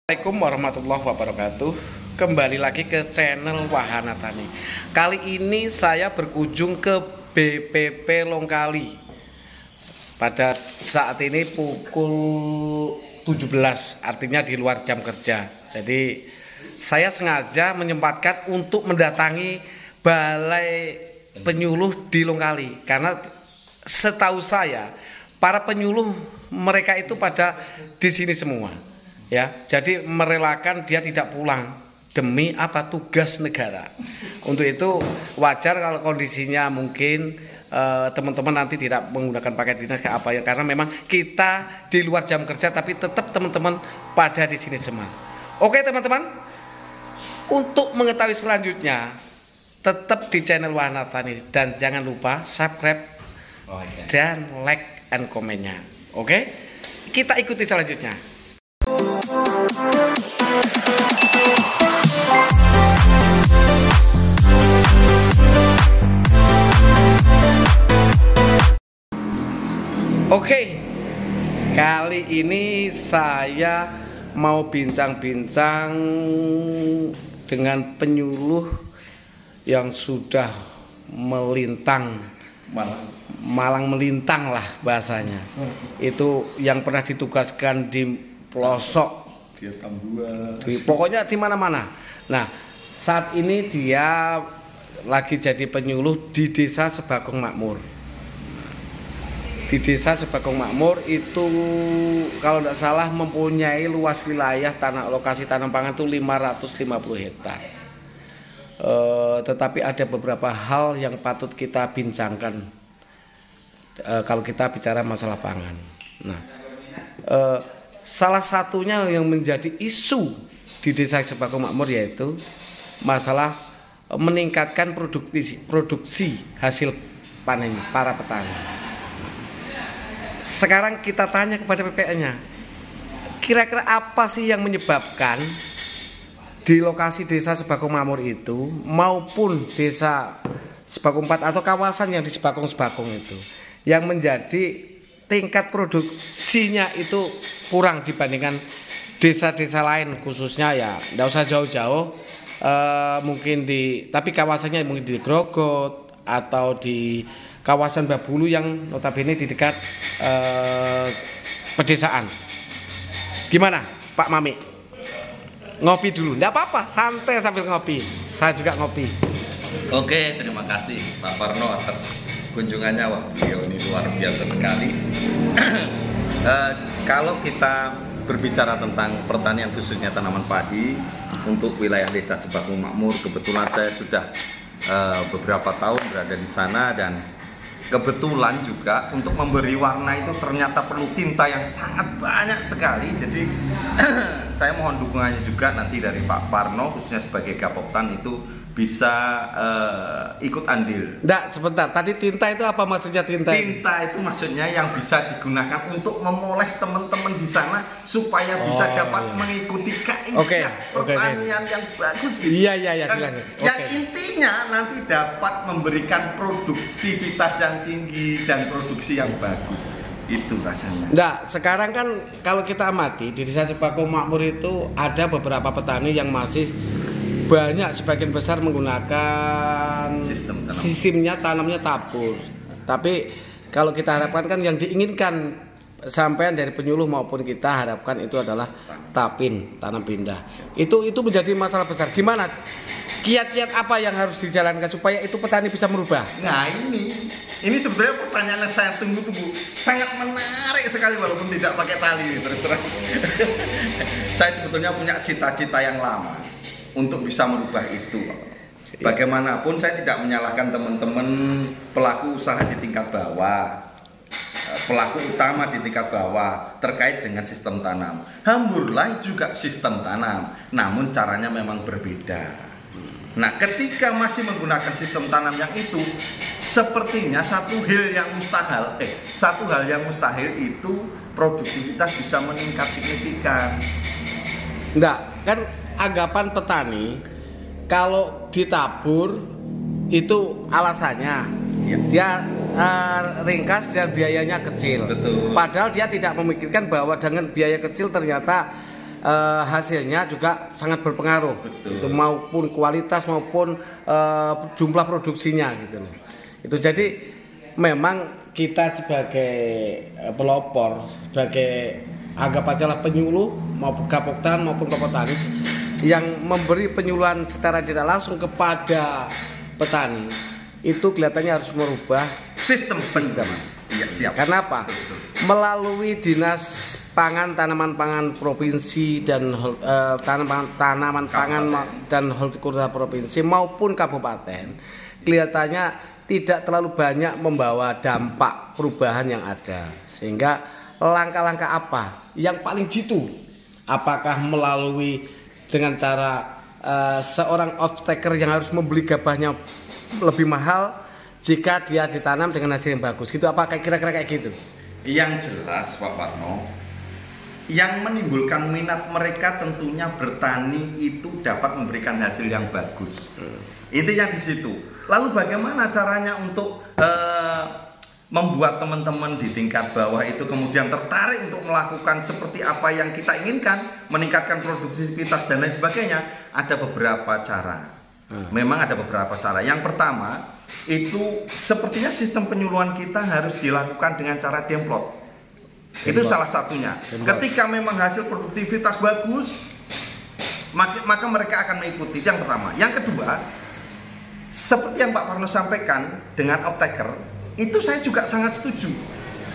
Assalamualaikum warahmatullahi wabarakatuh. Kembali lagi ke channel Wahana Tani. Kali ini saya berkunjung ke BPP Longkali. Pada saat ini pukul 17, artinya di luar jam kerja. Jadi saya sengaja menyempatkan untuk mendatangi balai penyuluh di Longkali, karena setahu saya para penyuluh mereka itu pada di sini semua. Ya, jadi merelakan dia tidak pulang demi apa, tugas negara. Untuk itu wajar kalau kondisinya mungkin teman-teman nanti tidak menggunakan paket dinas ke apa ya, karena memang kita di luar jam kerja tapi tetap teman-teman pada di sini semua. Oke teman-teman, untuk mengetahui selanjutnya tetap di channel Wahana Tani dan jangan lupa subscribe dan like and komennya. Oke, kita ikuti selanjutnya. Oke, kali ini saya mau bincang-bincang dengan penyuluh yang sudah melintang Malang melintang lah bahasanya. Itu yang pernah ditugaskan di pelosok, pokoknya di mana-mana. Nah, saat ini dia lagi jadi penyuluh di Desa Sebagong Makmur. Di Desa Sebagong Makmur itu kalau tidak salah mempunyai luas wilayah tanah lokasi tanam pangan itu 550 hektar. Tetapi ada beberapa hal yang patut kita bincangkan kalau kita bicara masalah pangan. Nah, salah satunya yang menjadi isu di Desa Sebagong Makmur yaitu masalah meningkatkan produksi hasil panen para petani. Sekarang kita tanya kepada PPL-nya, kira-kira apa sih yang menyebabkan di lokasi Desa Sebagong Makmur itu maupun Desa Sebagong 4 atau kawasan yang di Sebagong itu yang menjadi tingkat produksinya itu kurang dibandingkan desa-desa lain, khususnya ya tidak usah jauh-jauh, mungkin tapi kawasannya mungkin di Grogot atau di kawasan Babulu yang notabene di dekat pedesaan. Gimana Pak Mami? Ngopi dulu, tidak apa-apa, santai sambil ngopi. Saya juga ngopi. Oke, terima kasih Pak Parno atas kunjungannya. Wah, beliau ini luar biasa sekali. Kalau kita berbicara tentang pertanian khususnya tanaman padi untuk wilayah Desa Sebagong Makmur, kebetulan saya sudah beberapa tahun berada di sana, dan kebetulan juga untuk memberi warna itu ternyata perlu tinta yang sangat banyak sekali. Jadi saya mohon dukungannya juga nanti dari Pak Parno, khususnya sebagai Gapoktan itu bisa ikut andil. Nggak, sebentar. Tadi tinta itu apa maksudnya tinta? Tinta itu maksudnya yang bisa digunakan untuk memoles teman-teman di sana supaya bisa dapat mengikuti kaidah pertanian yang bagus. Gitu. Iya. Yang intinya nanti dapat memberikan produktivitas yang tinggi dan produksi yang bagus. Itu rasanya. Nggak, sekarang kan kalau kita amati di Desa Sebagong Makmur itu ada beberapa petani yang masih banyak, sebagian besar menggunakan sistemnya tanamnya tabur. Tapi kalau kita harapkan kan yang diinginkan sampean dari penyuluh maupun kita harapkan itu adalah tapin, tanam pindah. Itu menjadi masalah besar. Gimana? Kiat-kiat apa yang harus dijalankan supaya itu petani bisa merubah? Nah, ini sebenarnya pertanyaan yang saya tunggu-tunggu. Sangat menarik sekali walaupun tidak pakai tali, terus terang. Saya sebetulnya punya cita-cita yang lama untuk bisa merubah itu. Bagaimanapun saya tidak menyalahkan teman-teman pelaku usaha di tingkat bawah, pelaku utama di tingkat bawah terkait dengan sistem tanam. Hamburlah juga sistem tanam, namun caranya memang berbeda. Nah, ketika masih menggunakan sistem tanam yang itu, sepertinya satu hal yang mustahil itu produktivitas bisa meningkat signifikan. Enggak, kan anggapan petani kalau ditabur itu alasannya dia ringkas dan biayanya kecil. Betul. Padahal dia tidak memikirkan bahwa dengan biaya kecil ternyata hasilnya juga sangat berpengaruh. Betul. Itu maupun kualitas maupun jumlah produksinya gitu loh. Itu jadi memang kita sebagai pelopor, sebagai anggap aja lah penyuluh maupun Gapoktan maupun petani yang memberi penyuluhan secara tidak langsung kepada petani, itu kelihatannya harus merubah sistem. Iya, siap. Karena apa? Melalui Dinas Pangan, Tanaman Pangan Provinsi dan Tanaman Pangan dan Hortikultura Provinsi maupun Kabupaten, kelihatannya tidak terlalu banyak membawa dampak perubahan yang ada. Sehingga langkah-langkah apa yang paling jitu? Apakah melalui dengan cara seorang off-taker yang harus membeli gabahnya lebih mahal jika dia ditanam dengan hasil yang bagus, gitu? Apakah kira-kira kayak gitu? Yang jelas Pak Parno, yang menimbulkan minat mereka tentunya bertani itu dapat memberikan hasil yang bagus. Intinya di situ. Lalu bagaimana caranya untuk membuat teman-teman di tingkat bawah itu kemudian tertarik untuk melakukan seperti apa yang kita inginkan, meningkatkan produktivitas dan lain sebagainya? Ada beberapa cara. Memang ada beberapa cara. Yang pertama, itu sepertinya sistem penyuluhan kita harus dilakukan dengan cara demplot. Itu salah satunya. Ketika memang hasil produktivitas bagus, maka mereka akan mengikuti. Yang pertama. Yang kedua, seperti yang Pak Parno sampaikan dengan off-taker, itu saya juga sangat setuju.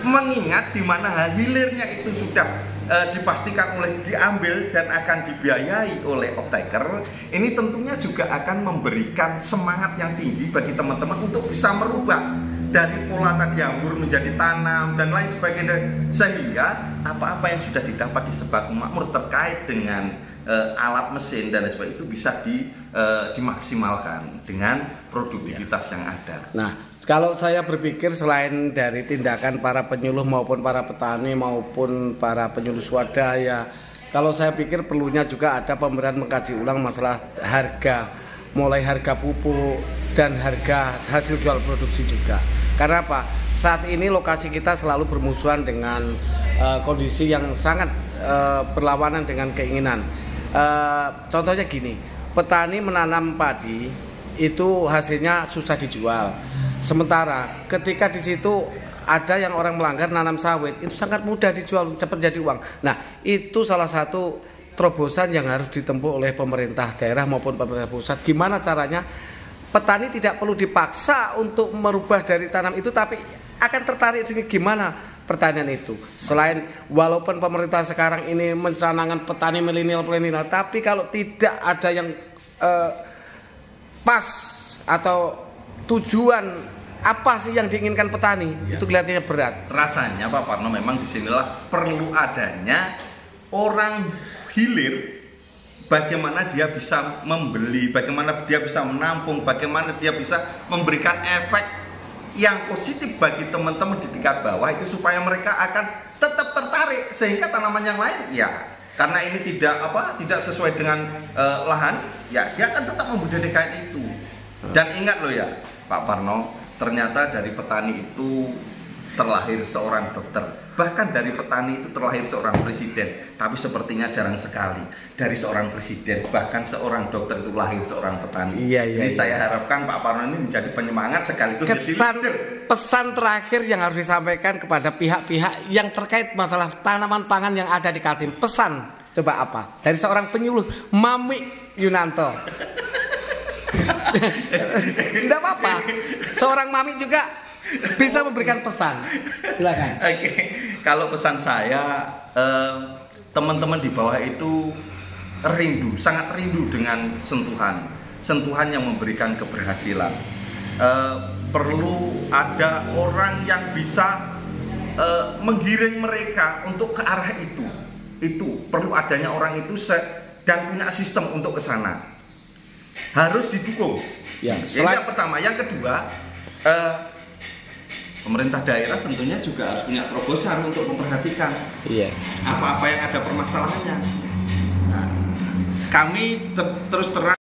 Mengingat di mana hilirnya itu sudah dipastikan diambil dan akan dibiayai oleh off-taker, ini tentunya juga akan memberikan semangat yang tinggi bagi teman-teman untuk bisa merubah dari pola tadi hambur menjadi tanam dan lain sebagainya, sehingga apa-apa yang sudah didapat di Sebagung Makmur terkait dengan alat mesin dan lain sebagainya itu bisa dimaksimalkan dengan produktivitas yang ada. Nah, kalau saya berpikir selain dari tindakan para penyuluh maupun para petani maupun para penyuluh swadaya, kalau saya pikir perlunya juga ada pemberian mengkaji ulang masalah harga, mulai harga pupuk dan harga hasil jual produksi juga. Karena apa? Saat ini lokasi kita selalu bermusuhan dengan kondisi yang sangat berlawanan dengan keinginan. Contohnya gini, petani menanam padi itu hasilnya susah dijual. Sementara ketika di situ ada yang orang melanggar nanam sawit, itu sangat mudah dijual, cepat jadi uang. Nah, itu salah satu terobosan yang harus ditempuh oleh pemerintah daerah maupun pemerintah pusat. Gimana caranya petani tidak perlu dipaksa untuk merubah dari tanam itu, tapi akan tertarik dengan gimana pertanian itu. Selain walaupun pemerintah sekarang ini mencanangkan petani milenial, tapi kalau tidak ada yang pas atau tujuan apa sih yang diinginkan petani, ya, itu kelihatannya berat. Rasanya Pak Parno memang disinilah perlu adanya orang hilir, bagaimana dia bisa membeli, bagaimana dia bisa menampung, bagaimana dia bisa memberikan efek yang positif bagi teman-teman di tingkat bawah itu, supaya mereka akan tetap tertarik, sehingga tanaman yang lain ya karena ini tidak sesuai dengan lahan, ya dia akan tetap membudidayakan itu. Dan ingat loh ya Pak Parno, ternyata dari petani itu terlahir seorang dokter, bahkan dari petani itu terlahir seorang presiden. Tapi sepertinya jarang sekali dari seorang presiden bahkan seorang dokter itu lahir seorang petani. Ini saya harapkan Pak Parno ini menjadi penyemangat sekaligus pesan terakhir yang harus disampaikan kepada pihak-pihak yang terkait masalah tanaman pangan yang ada di Kaltim. Pesan coba apa dari seorang penyuluh Mami Yunanto? Tidak apa-apa, seorang Mami juga bisa memberikan pesan. Silakan. Oke, kalau pesan saya, teman-teman di bawah itu sangat rindu dengan sentuhan yang memberikan keberhasilan. Perlu ada orang yang bisa menggiring mereka untuk ke arah itu. Itu perlu adanya orang itu dan punya sistem untuk ke sana. Harus didukung. Ya, yang pertama, yang kedua, pemerintah daerah tentunya juga harus punya terobosan untuk memperhatikan apa-apa yang ada permasalahannya. Nah, kami terus terang